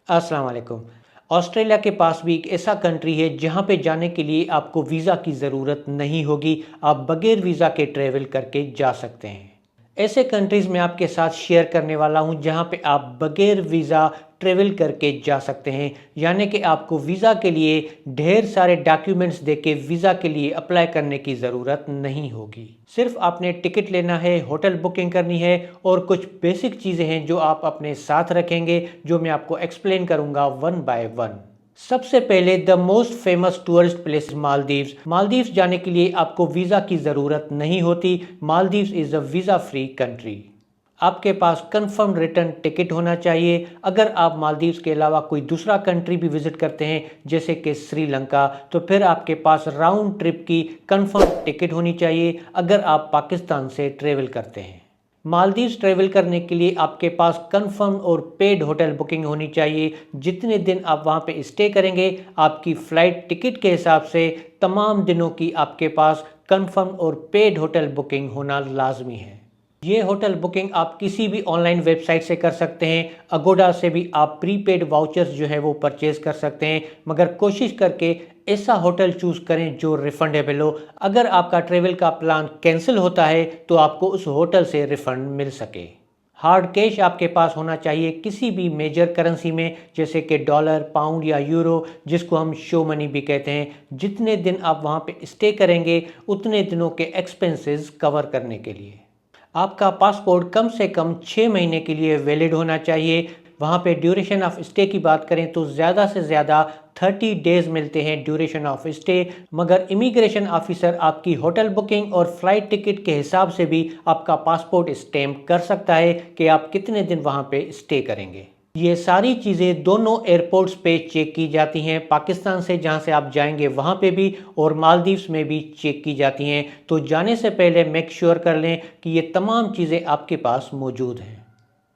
अस्सलाम वालेकुम। ऑस्ट्रेलिया के पास भी एक ऐसा कंट्री है जहाँ पे जाने के लिए आपको वीज़ा की ज़रूरत नहीं होगी। आप बगैर वीज़ा के ट्रैवल करके जा सकते हैं। ऐसे कंट्रीज़ में आपके साथ शेयर करने वाला हूँ जहाँ पे आप बगैर वीज़ा ट्रैवल करके जा सकते हैं। यानी कि आपको वीज़ा के लिए ढेर सारे डॉक्यूमेंट्स देके वीज़ा के लिए अप्लाई करने की ज़रूरत नहीं होगी। सिर्फ आपने टिकट लेना है, होटल बुकिंग करनी है और कुछ बेसिक चीज़ें हैं जो आप अपने साथ रखेंगे, जो मैं आपको एक्सप्लेन करूँगा वन बाय वन। सबसे पहले the most famous tourist place Maldives. Maldives जाने के लिए आपको वीज़ा की ज़रूरत नहीं होती। Maldives is a visa free country. आपके पास कंफर्म रिटर्न टिकट होना चाहिए। अगर आप मालदीव्स के अलावा कोई दूसरा कंट्री भी विजिट करते हैं जैसे कि श्रीलंका, तो फिर आपके पास राउंड ट्रिप की कंफर्म टिकट होनी चाहिए अगर आप पाकिस्तान से ट्रेवल करते हैं। मालदीव्स ट्रैवल करने के लिए आपके पास कंफर्म और पेड होटल बुकिंग होनी चाहिए। जितने दिन आप वहाँ पे स्टे करेंगे, आपकी फ़्लाइट टिकट के हिसाब से तमाम दिनों की आपके पास कंफर्म और पेड होटल बुकिंग होना लाजमी है। ये होटल बुकिंग आप किसी भी ऑनलाइन वेबसाइट से कर सकते हैं। अगोडा से भी आप प्रीपेड वाउचर्स जो है वो परचेज कर सकते हैं, मगर कोशिश करके ऐसा होटल चूज़ करें जो रिफंडेबल हो। अगर आपका ट्रेवल का प्लान कैंसिल होता है तो आपको उस होटल से रिफंड मिल सके। हार्ड कैश आपके पास होना चाहिए किसी भी मेजर करेंसी में, जैसे कि डॉलर, पाउंड या यूरो, जिसको हम शो मनी भी कहते हैं। जितने दिन आप वहाँ पे स्टे करेंगे उतने दिनों के एक्सपेंसेस कवर करने के लिए आपका पासपोर्ट कम से कम 6 महीने के लिए वैलिड होना चाहिए। वहाँ पे ड्यूरेशन ऑफ स्टे की बात करें तो ज़्यादा से ज़्यादा 30 डेज़ मिलते हैं ड्यूरेशन ऑफ स्टे, मगर इमिग्रेशन ऑफिसर आपकी होटल बुकिंग और फ्लाइट टिकट के हिसाब से भी आपका पासपोर्ट स्टैम्प कर सकता है कि आप कितने दिन वहाँ पे स्टे करेंगे। ये सारी चीज़ें दोनों एयरपोर्ट्स पे चेक की जाती हैं। पाकिस्तान से जहाँ से आप जाएंगे वहाँ पे भी और मालदीव्स में भी चेक की जाती हैं। तो जाने से पहले मेक श्योर कर लें कि ये तमाम चीज़ें आपके पास मौजूद हैं।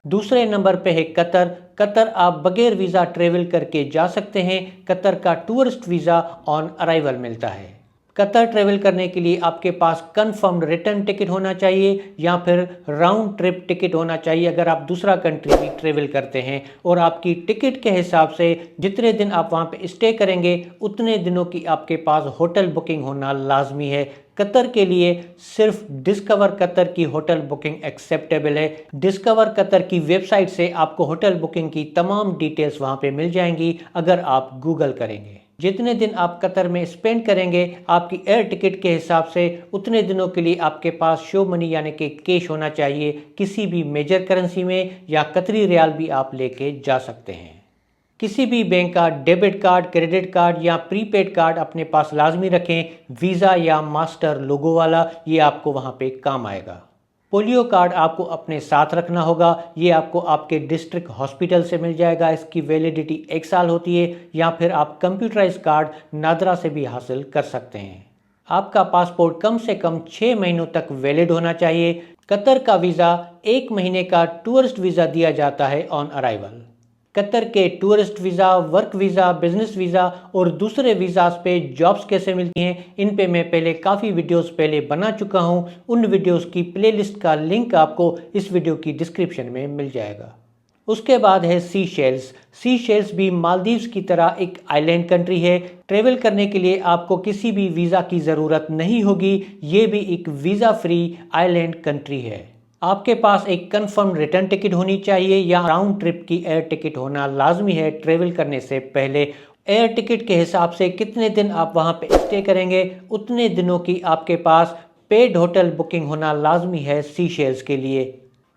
दूसरे नंबर पे है कतर। कतर आप बगैर वीज़ा ट्रेवल करके जा सकते हैं। कतर का टूरिस्ट वीज़ा ऑन अराइवल मिलता है। कतर ट्रेवल करने के लिए आपके पास कंफर्म रिटर्न टिकट होना चाहिए या फिर राउंड ट्रिप टिकट होना चाहिए अगर आप दूसरा कंट्री भी ट्रेवल करते हैं, और आपकी टिकट के हिसाब से जितने दिन आप वहाँ पे स्टे करेंगे उतने दिनों की आपके पास होटल बुकिंग होना लाजमी है। कतर के लिए सिर्फ डिस्कवर कतर की होटल बुकिंग एक्सेप्टेबल है। डिस्कवर कतर की वेबसाइट से आपको होटल बुकिंग की तमाम डिटेल्स वहाँ पे मिल जाएंगी अगर आप गूगल करेंगे। जितने दिन आप कतर में स्पेंड करेंगे आपकी एयर टिकट के हिसाब से उतने दिनों के लिए आपके पास शो मनी यानी कि कैश होना चाहिए किसी भी मेजर करेंसी में, या कतरी रियाल भी आप लेके जा सकते हैं। किसी भी बैंक का डेबिट कार्ड, क्रेडिट कार्ड या प्रीपेड कार्ड अपने पास लाजमी रखें। वीज़ा या मास्टर लोगो वाला, ये आपको वहाँ पे काम आएगा। पोलियो कार्ड आपको अपने साथ रखना होगा। ये आपको आपके डिस्ट्रिक्ट हॉस्पिटल से मिल जाएगा। इसकी वैलिडिटी 1 साल होती है, या फिर आप कंप्यूटराइज कार्ड नादरा से भी हासिल कर सकते हैं। आपका पासपोर्ट कम से कम 6 महीनों तक वैलिड होना चाहिए। कतर का वीज़ा 1 महीने का टूरिस्ट वीज़ा दिया जाता है ऑन अराइवल। कतर के tourist visa, work visa, business visa और दूसरे वीज़ास पे जॉब्स कैसे मिलती हैं, इन पे मैं पहले काफ़ी वीडियोस पहले बना चुका हूँ। उन वीडियोस की प्लेलिस्ट का लिंक आपको इस वीडियो की डिस्क्रिप्शन में मिल जाएगा। उसके बाद है सीशेल्स। सीशेल्स भी मालदीव्स की तरह एक आइलैंड कंट्री है। ट्रेवल करने के लिए आपको किसी भी वीज़ा की ज़रूरत नहीं होगी। ये भी एक वीज़ा फ्री आइलैंड कंट्री है। आपके पास एक कंफर्म रिटर्न टिकट होनी चाहिए या राउंड ट्रिप की एयर टिकट होना लाजमी है ट्रेवल करने से पहले। एयर टिकट के हिसाब से कितने दिन आप वहां पे स्टे करेंगे उतने दिनों की आपके पास पेड होटल बुकिंग होना लाजमी है सीशेल्स के लिए।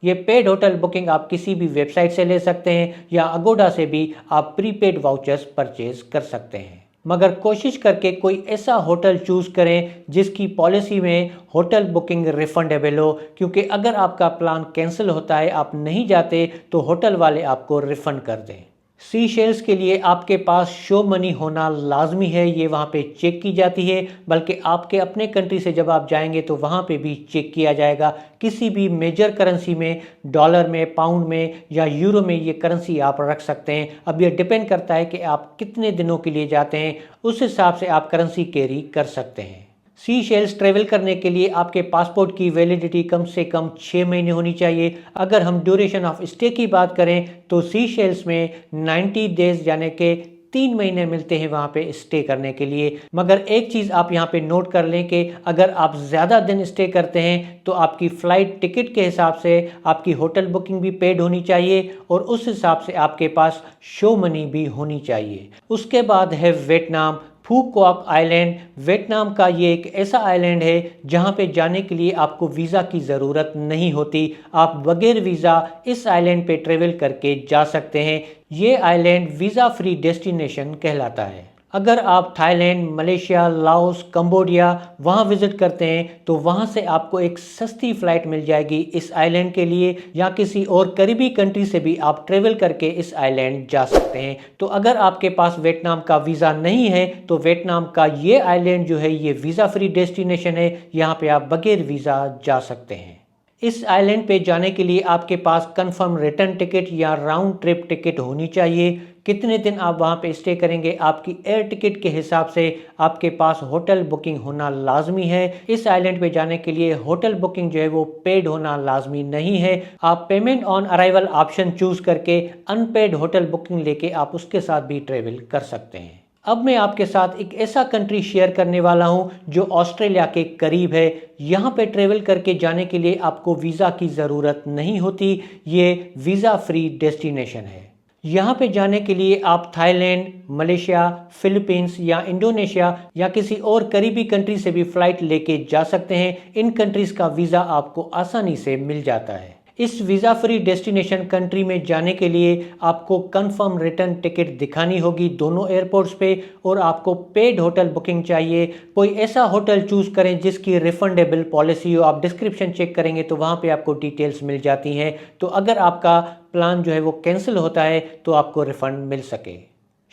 ये पेड होटल बुकिंग आप किसी भी वेबसाइट से ले सकते हैं या अगोडा से भी आप प्रीपेड वाउचर्स परचेज कर सकते हैं, मगर कोशिश करके कोई ऐसा होटल चूज़ करें जिसकी पॉलिसी में होटल बुकिंग रिफंडेबल हो, क्योंकि अगर आपका प्लान कैंसिल होता है, आप नहीं जाते, तो होटल वाले आपको रिफ़ंड कर दें। सीशेल्स के लिए आपके पास शो मनी होना लाजमी है। ये वहाँ पे चेक की जाती है, बल्कि आपके अपने कंट्री से जब आप जाएंगे तो वहाँ पे भी चेक किया जाएगा। किसी भी मेजर करेंसी में, डॉलर में, पाउंड में या यूरो में ये करेंसी आप रख सकते हैं। अब ये डिपेंड करता है कि आप कितने दिनों के लिए जाते हैं, उस हिसाब से आप करेंसी कैरी कर सकते हैं। सीशेल्स ट्रेवल करने के लिए आपके पासपोर्ट की वैलिडिटी कम से कम 6 महीने होनी चाहिए। अगर हम ड्यूरेशन ऑफ स्टे की बात करें तो सीशेल्स में 90 डेज यानी कि 3 महीने मिलते हैं वहाँ पे स्टे करने के लिए। मगर एक चीज़ आप यहाँ पे नोट कर लें कि अगर आप ज़्यादा दिन स्टे करते हैं तो आपकी फ़्लाइट टिकट के हिसाब से आपकी होटल बुकिंग भी पेड होनी चाहिए और उस हिसाब से आपके पास शो मनी भी होनी चाहिए। उसके बाद है वियतनाम, फू क्वाक आइलैंड। वियतनाम का ये एक ऐसा आइलैंड है जहाँ पे जाने के लिए आपको वीज़ा की ज़रूरत नहीं होती। आप बगैर वीज़ा इस आइलैंड पे ट्रेवल करके जा सकते हैं। ये आइलैंड वीज़ा फ्री डेस्टिनेशन कहलाता है। अगर आप थाईलैंड, मलेशिया, लाओस, कंबोडिया वहाँ विज़िट करते हैं तो वहाँ से आपको एक सस्ती फ़्लाइट मिल जाएगी इस आइलैंड के लिए, या किसी और करीबी कंट्री से भी आप ट्रेवल करके इस आइलैंड जा सकते हैं। तो अगर आपके पास वियतनाम का वीज़ा नहीं है तो वियतनाम का ये आइलैंड जो है ये वीज़ा फ्री डेस्टिनेशन है, यहाँ पे आप बगैर वीज़ा जा सकते हैं। इस आइलैंड पे जाने के लिए आपके पास कंफर्म रिटर्न टिकट या राउंड ट्रिप टिकट होनी चाहिए। कितने दिन आप वहाँ पे स्टे करेंगे आपकी एयर टिकट के हिसाब से आपके पास होटल बुकिंग होना लाजमी है। इस आइलैंड पे जाने के लिए होटल बुकिंग जो है वो पेड होना लाजमी नहीं है। आप payment on arrival option choose करके अनपेड होटल बुकिंग लेके आप उसके साथ भी ट्रेवल कर सकते हैं। अब मैं आपके साथ एक ऐसा कंट्री शेयर करने वाला हूं जो ऑस्ट्रेलिया के करीब है। यहाँ पे ट्रेवल करके जाने के लिए आपको वीज़ा की ज़रूरत नहीं होती। ये वीज़ा फ्री डेस्टिनेशन है। यहाँ पे जाने के लिए आप थाईलैंड, मलेशिया, फिलीपींस या इंडोनेशिया या किसी और करीबी कंट्री से भी फ़्लाइट लेके जा सकते हैं। इन कंट्रीज़ का वीज़ा आपको आसानी से मिल जाता है। इस वीज़ा फ्री डेस्टिनेशन कंट्री में जाने के लिए आपको कंफर्म रिटर्न टिकट दिखानी होगी दोनों एयरपोर्ट्स पे, और आपको पेड होटल बुकिंग चाहिए। कोई ऐसा होटल चूज़ करें जिसकी रिफंडेबल पॉलिसी हो। आप डिस्क्रिप्शन चेक करेंगे तो वहाँ पे आपको डिटेल्स मिल जाती हैं। तो अगर आपका प्लान जो है वो कैंसिल होता है तो आपको रिफ़ंड मिल सके।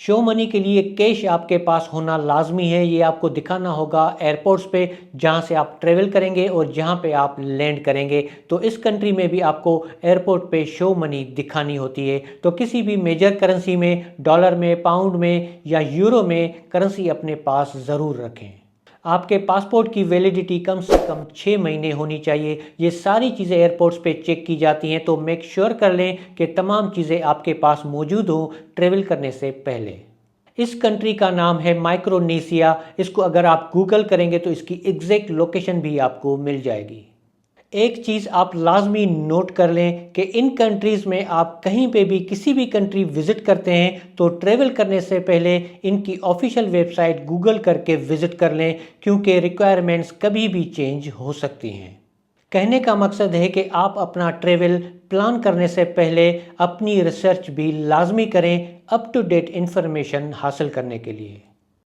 शो मनी के लिए कैश आपके पास होना लाजमी है। ये आपको दिखाना होगा एयरपोर्ट्स पे जहाँ से आप ट्रेवल करेंगे और जहाँ पे आप लैंड करेंगे। तो इस कंट्री में भी आपको एयरपोर्ट पे शो मनी दिखानी होती है। तो किसी भी मेजर करेंसी में, डॉलर में, पाउंड में या यूरो में करेंसी अपने पास ज़रूर रखें। आपके पासपोर्ट की वैलिडिटी कम से कम 6 महीने होनी चाहिए। ये सारी चीज़ें एयरपोर्ट्स पे चेक की जाती हैं, तो मेक श्योर कर लें कि तमाम चीज़ें आपके पास मौजूद हों ट्रेवल करने से पहले। इस कंट्री का नाम है माइक्रोनेशिया। इसको अगर आप गूगल करेंगे तो इसकी एग्जैक्ट लोकेशन भी आपको मिल जाएगी। एक चीज़ आप लाजमी नोट कर लें कि इन कंट्रीज़ में आप कहीं पे भी किसी भी कंट्री विज़िट करते हैं तो ट्रेवल करने से पहले इनकी ऑफिशियल वेबसाइट गूगल करके विज़िट कर लें, क्योंकि रिक्वायरमेंट्स कभी भी चेंज हो सकती हैं। कहने का मकसद है कि आप अपना ट्रेवल प्लान करने से पहले अपनी रिसर्च भी लाजमी करें अप टू डेट इंफॉर्मेशन हासिल करने के लिए।